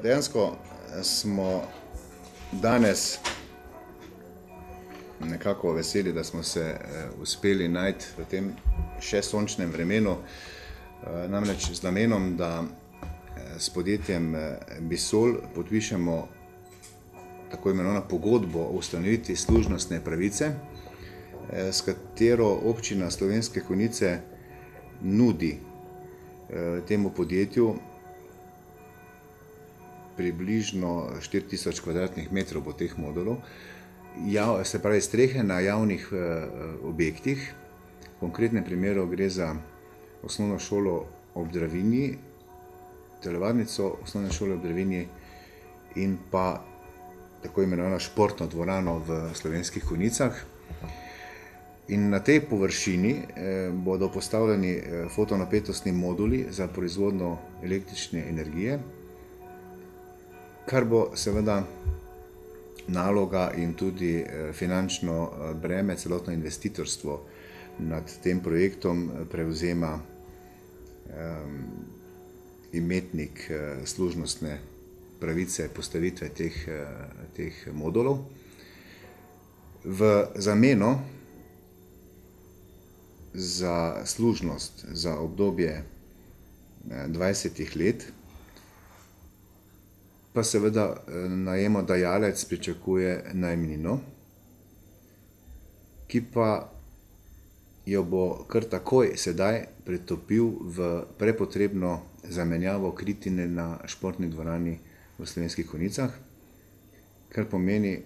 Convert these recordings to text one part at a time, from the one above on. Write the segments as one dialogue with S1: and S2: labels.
S1: Dejansko smo danes nekako veseli, da smo se uspeli najti v tem še sončnem vremenu, namreč z namenom, da s podjetjem Bisol podpišemo tako imenovano pogodbo o ustanovitvi služnostne pravice, s katero občina Slovenske Konjice nudi temu podjetju približno 4000 kvadratnih metrov bo teh modulov, se pravi strehe na javnih objektih. V konkretnem primeru gre za osnovno šolo ob Dravinji, telovadnico osnovne šole ob Dravinji in pa tako imenovano športno dvorano v Slovenskih Konjicah. In na tej površini bodo postavljeni fotonapetostni moduli za proizvodnjo električne energije, kar bo seveda naloga in tudi finančno breme, celotno investitorstvo nad tem projektom prevzema imetnik služnostne pravice postavitve teh modulov. V zameno za služnost za obdobje 20 let pa seveda najemodajalec pričakuje najemnino, ki pa jo bo kar takoj sedaj pretopil v prepotrebno zamenjavo kritine na športni dvorani v Slovenskih Konjicah, kar pomeni,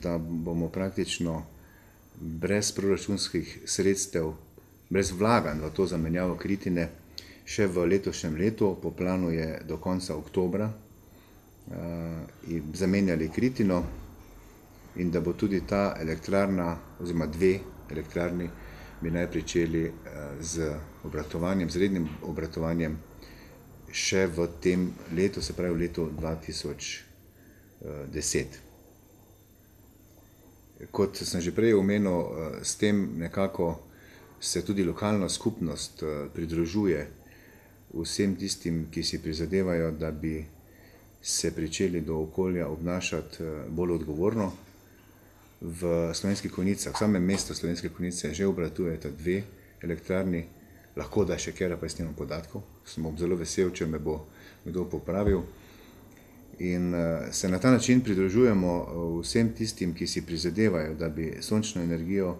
S1: da bomo praktično brez proračunskih sredstev, brez vlaganj v to zamenjavo kritine še v letošnjem letu, po planu je do konca oktobra, zamenjali kritino in da bo tudi ta elektrarna, oziroma dve elektrarni, bi naj pričeli z obratovanjem, z rednim obratovanjem še v tem letu, se pravi v letu 2010. Kot sem že prej omenil, s tem nekako se tudi lokalna skupnost pridružuje vsem tistim, ki si prizadevajo, da bi se pričeli do okolja obnašati bolj odgovorno. V Slovenskih Konjicah, v samem mestu Slovenske Konjice že obratujeta dve elektrarni, lahko da še kera, pa jaz nimam podatkov, sem zelo vesel, če me bo kdo popravil. In se na ta način pridružujemo vsem tistim, ki si prizadevajo, da bi sončno energijo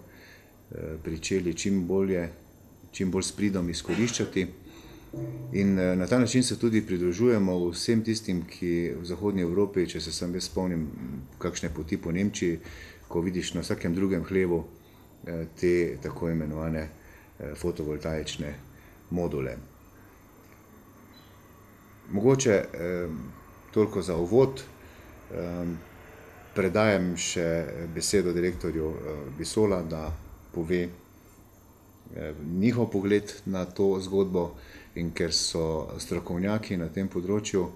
S1: pričeli čim bolj s pridom izkoriščati. In na ta način se tudi pridružujemo vsem tistim, ki v zahodnji Evropi, če se sam jaz spomnim kakšne poti po Nemčiji, ko vidiš na vsakem drugem hlevu te tako imenovane fotovoltaične module. Mogoče toliko za uvod. Predajam še besedo direktorju Bisola, da pove njihov pogled na to zgodbo, in ker so strokovnjaki na tem področju,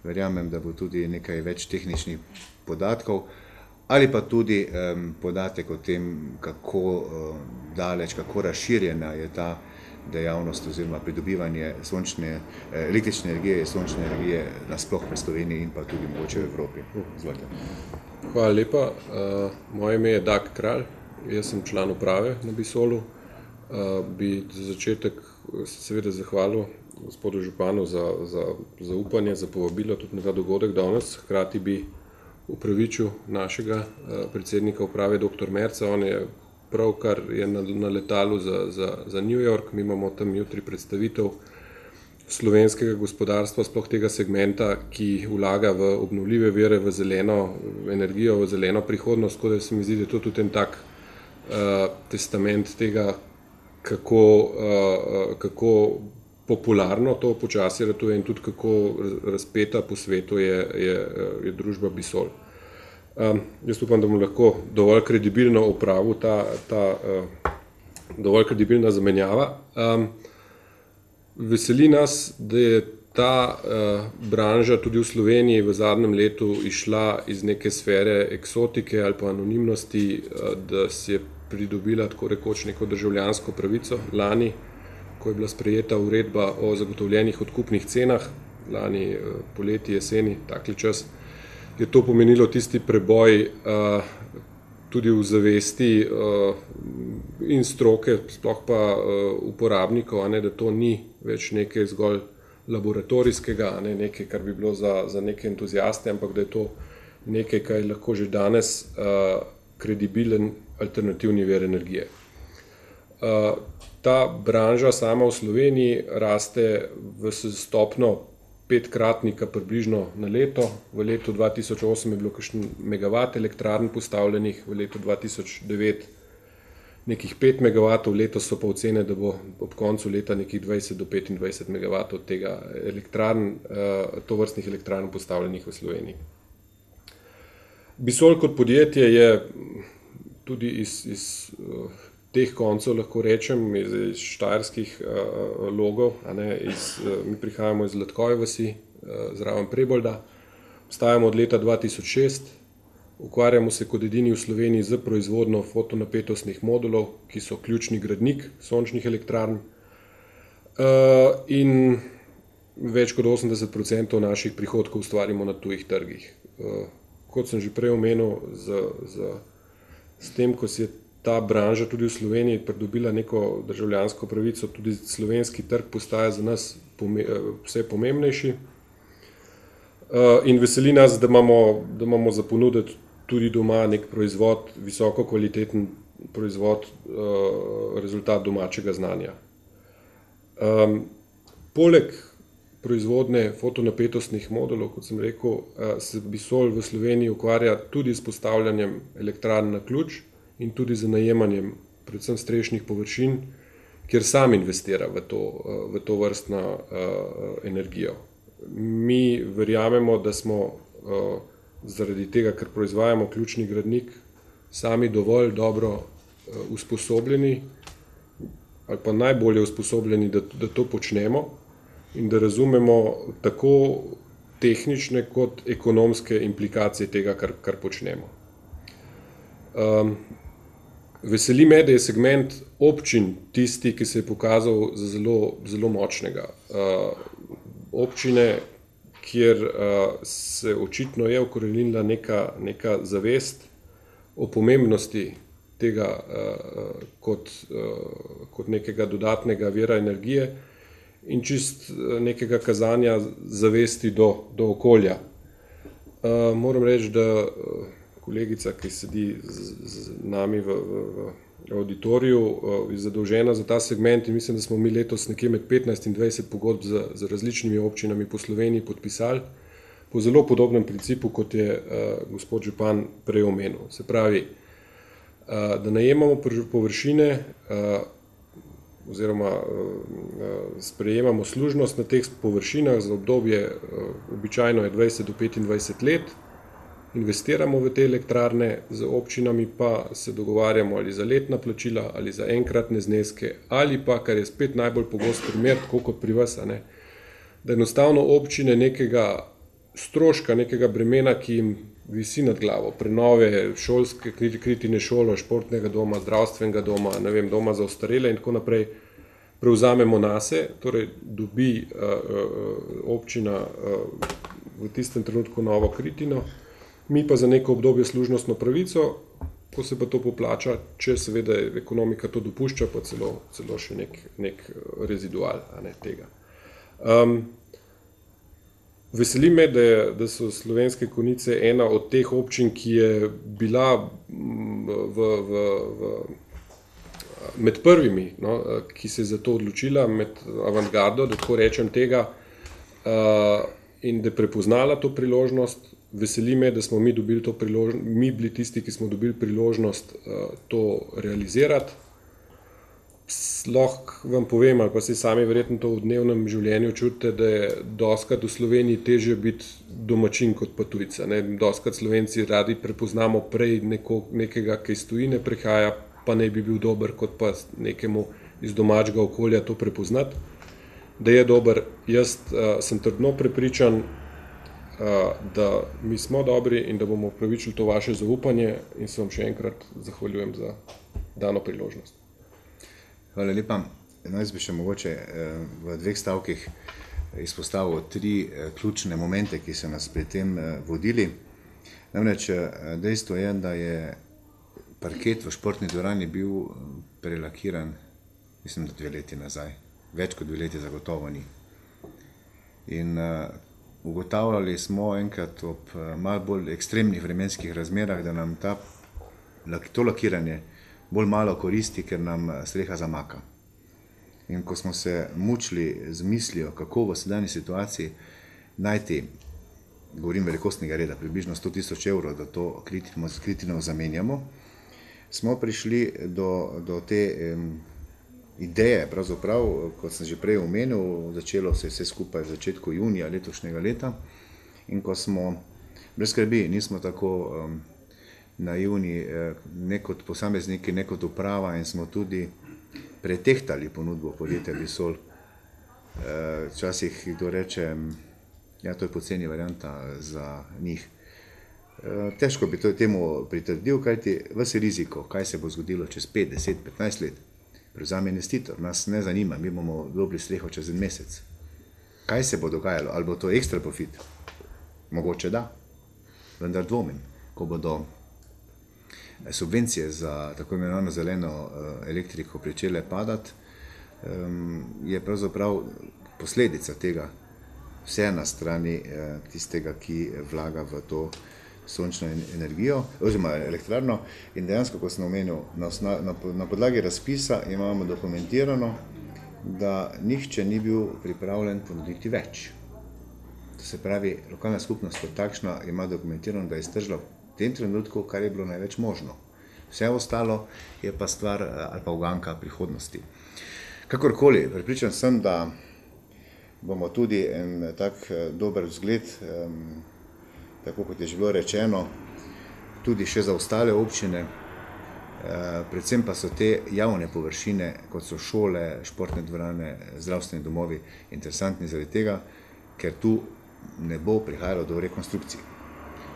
S1: verjamem, da bo tudi nekaj več tehničnih podatkov ali pa tudi podatek o tem, kako daleč, kako razširjena je ta dejavnost oziroma pridobivanje električne energije in sončne energije nasploh v Sloveniji in pa tudi mogoče v Evropi. Izvolite.
S2: Hvala lepa. Moje ime je Dag Kralj, jaz sem član uprave na Bisolu. Bi za začetek seveda zahvalil gospodu županu za zaupanje, za povabilo tudi na ta dogodek danes. Hkrati bi upravičil našega predsednika uprave dr. Merca. On je pravkar na letalu za New York. Mi imamo tam jutri predstavitev slovenskega gospodarstva, sploh tega segmenta, ki vlaga v obnovljive vire, v zeleno energijo, v zeleno prihodnost. Tako da se mi zdi, da je to tudi en tak testament tega, kako popularno to počasi ratuje in tudi kako razpeta po svetu je družba Bisol. Jaz upam, da bomo lahko dovolj kredibilno opravil dovolj kredibilna zamenjava. Veseli nas, da je ta branža tudi v Sloveniji v zadnjem letu išla iz neke sfere eksotike ali pa anonimnosti, da si je pridobila tako rekoč neko državljansko pravico lani, ko je bila sprejeta uredba o zagotovljenih odkupnih cenah lani poleti, jeseni, takli čas, je to pomenilo tisti preboj tudi v zavesti in stroke, sploh pa uporabnikov, da to ni več nekaj zgolj laboratorijskega, nekaj, kar bi bilo za neke entuziaste, ampak da je to nekaj, kar je lahko že danes kredibilen alternativni vir energije. Ta branža sama v Sloveniji raste v stopnjo 5-kratnika približno na leto. V letu 2008 je bilo kakšen megavat elektrarn postavljenih, v letu 2009 nekih 5 megavatov, letos so pa ocene, da bo ob koncu leta nekih 20 do 25 megavatov tega tovrstnih elektrarn postavljenih v Sloveniji. Bisol kot podjetje je tudi iz teh koncev, lahko rečem, iz štajerskih logov, mi prihajamo iz Zlatkove vasi, zraven Prebolda, obstajamo od leta 2006, ukvarjamo se kot edini v Sloveniji z proizvodnjo fotonapetostnih modulov, ki so ključni gradnik sončnih elektrarn, in več kot 80% naših prihodkov ustvarimo na tujih trgih. Kot sem že prej omenil, s tem, ko si je ta branža tudi v Sloveniji pridobila neko državljansko pravico, tudi slovenski trg postaja za nas vse pomembnejši. In veseli nas, da imamo za ponuditi tudi doma nek proizvod, visoko kvaliteten proizvod, rezultat domačega znanja. Poleg proizvodnje fotonapetostnih modulov, kot sem rekel, se Bisol v Sloveniji ukvarja tudi s postavljanjem elektrarn na ključ in tudi z najemanjem predvsem strešnih površin, kjer sam investira v to vrstno energijo. Mi verjamemo, da smo zaradi tega, ker proizvajamo ključni gradnik, sami dovolj dobro usposobljeni ali pa najbolje usposobljeni, da to počnemo in da razumemo tako tehnične kot ekonomske implikacije tega, kar počnemo. Veseli me, da je segment občin tisti, ki se je pokazal za zelo močnega. Občine, kjer se očitno je ukoreninila neka zavest o pomembnosti tega kot nekega dodatnega vira energije in čist nekega kazanja zavesti do okolja. Moram reči, da kolegica, ki sedi z nami v auditoriju, je zadolžena za ta segment in mislim, da smo mi letos nekje med 15 in 20 pogodb z različnimi občinami po Sloveniji podpisali po zelo podobnem principu, kot je gospod župan prej omenil. Se pravi, da najemamo površine oziroma sprejemamo služnost na teh površinah za obdobje, običajno je 20 do 25 let, investiramo v te elektrarne, z občinami pa se dogovarjamo ali za letna plačila, ali za enkratne zneske, ali pa, kar je spet najbolj pogost primer, tako kot pri vas, da enostavno občine nekega stroška, nekega bremena, ki jim visi nad glavo, prenove šolske, kritine šolo, športnega doma, zdravstvenega doma, doma za ostarele in tako naprej, prevzamemo nase, torej dobi občina v tistem trenutku novo kritino, mi pa za neko obdobje služnostno pravico, ko se pa to poplača, če seveda ekonomika to dopušča, pa celo še nek rezidual tega. Veseli me, da so Slovenske Konjice ena od teh občin, ki je bila med prvimi, ki se je za to odločila, med avantgardo, da tako rečem tega, in da je prepoznala to priložnost. Veseli me, da smo mi bili tisti, ki smo dobili priložnost to realizirati. Lahko vam povem, ali pa si sami verjetno to v dnevnem življenju čutite, da je dostikrat v Sloveniji težje biti domačin kot pa tujca. Dostikrat Slovenci radi prepoznamo prej nekega, ki iz tujine prihaja, pa naj bi bil dober, kot pa nekemu iz domačega okolja to prepoznati. Da je dober, jaz sem trdno prepričan, da mi smo dobri in da bomo upravičili to vaše zaupanje in se vam še enkrat zahvaljujem za dano priložnost.
S1: Hvala lepa. Jaz bi še mogoče v 2 stavkih izpostavil 3 ključne momente, ki so nas pri tem vodili. Namreč dejstvo je, da je parket v športni dvorani bil prelakiran, mislim, da 2 leti nazaj. Več kot 2 leti zagotovo ni. In ugotavljali smo enkrat ob malo bolj ekstremnih vremenskih razmerah, da nam to lakiranje bolj malo koristi, ker nam streha zamaka. In ko smo se mučili z mislijo, kako v sedanji situaciji najti, govorim velikostnega reda, približno 100 000 evrov, da to kritino zamenjamo, smo prišli do te ideje, pravzaprav, kot sem že prej omenil, začelo se vse skupaj v začetku junija letošnjega leta, in ko smo, brez skrbi, nismo tako naivni, ne kot posamezniki, ne kot uprava, in smo tudi pretehtali ponudbo podjetja Bisol. Včasih kdo reče, ja, to je poceni varianta za njih. Težko bi temu pritrdil, kajti ves riziko, kaj se bo zgodilo čez 5, 10, 15 let, prevzame investitor, nas ne zanima, mi bomo dobili streho čez 1 mesec. Kaj se bo dogajalo? Ali bo to ekstra profit? Mogoče da, vendar dvomim, ko bodo subvencije za tako imenovano zeleno elektriko pričele padati, je pravzaprav posledica tega vse na strani tistega, ki vlaga v to sončno energijo, oziroma elektrarno, in dejansko, kot sem omenil, na podlagi razpisa imamo dokumentirano, da nihče ni bil pripravljen ponuditi več. To se pravi, lokalna skupnost kot takšna ima dokumentirano, da je iztržila v tem trenutku, kar je bilo največ možno. Vse ostalo je pa stvar ali pa uganka prihodnosti. Kakorkoli, prepričan sem, da bomo tudi en tak dober vzgled, tako kot je že bilo rečeno, tudi še za ostale občine, predvsem pa so te javne površine, kot so šole, športne dvorane, zdravstveni domovi, interesantni zaradi tega, ker tu ne bo prihajalo do rekonstrukcij.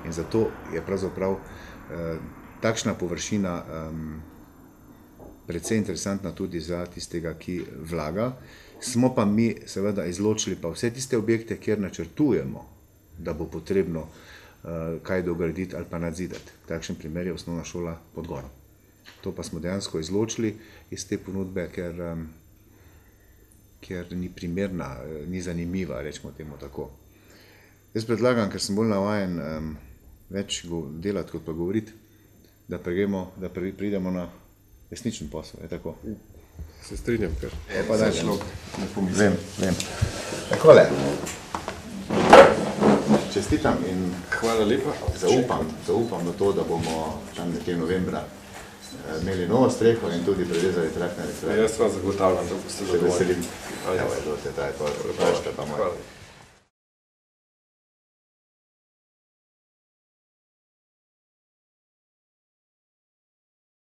S1: In zato je pravzaprav takšna površina precej interesantna tudi za tistega, ki vlaga. Smo pa mi seveda izločili pa vse tiste objekte, kjer načrtujemo, da bo potrebno kaj dograditi ali pa nadzidati. Takšen primer je osnovna šola pod goro. To pa smo dejansko izločili iz te ponudbe, ker ni primerna, ni zanimiva, rečemo temu tako. Jaz predlagam, ker sem bolj navajen več delati, kot pa govoriti, da pridemo na resničen posel, je tako?
S2: Se strinjam, ker
S1: je pa daj šlok, ne pomislim. Vem. Takole. Čestitam in
S2: hvala lepa.
S1: Zaupam na to, da bomo tam nekje novembra imeli novo streho in tudi prerezali trakne elektrarne.
S2: Jaz vam zagotavljam, da boste zadovoljni.
S1: Se veselim. Evo je, dote, taj, pa, hvala.